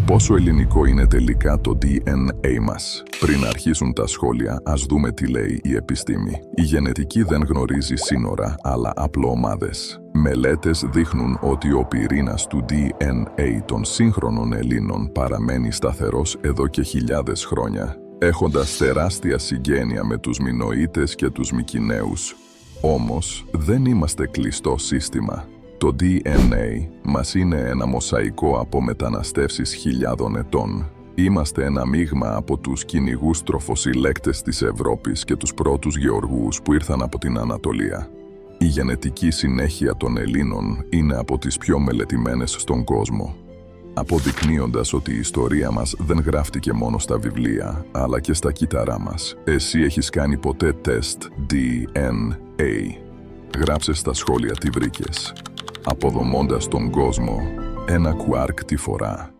Πόσο ελληνικό είναι τελικά το DNA μας? Πριν αρχίσουν τα σχόλια, ας δούμε τι λέει η επιστήμη. Η γενετική δεν γνωρίζει σύνορα, αλλά απλοομάδες. Μελέτες δείχνουν ότι ο πυρήνας του DNA των σύγχρονων Ελλήνων παραμένει σταθερός εδώ και χιλιάδες χρόνια, έχοντας τεράστια συγγένεια με τους Μινωίτες και τους Μικηναίους. Όμως, δεν είμαστε κλειστό σύστημα. Το DNA μας είναι ένα μοσαϊκό από μεταναστεύσεις χιλιάδων ετών. Είμαστε ένα μείγμα από τους κυνηγούς τροφοσυλλέκτες της Ευρώπης και τους πρώτους γεωργούς που ήρθαν από την Ανατολία. Η γενετική συνέχεια των Ελλήνων είναι από τις πιο μελετημένες στον κόσμο, αποδεικνύοντας ότι η ιστορία μας δεν γράφτηκε μόνο στα βιβλία, αλλά και στα κύτταρά μας. Εσύ έχεις κάνει ποτέ τεστ DNA? Γράψε στα σχόλια τι βρήκες. Αποδομώντας τον κόσμο, ένα κουάρκ τη φορά.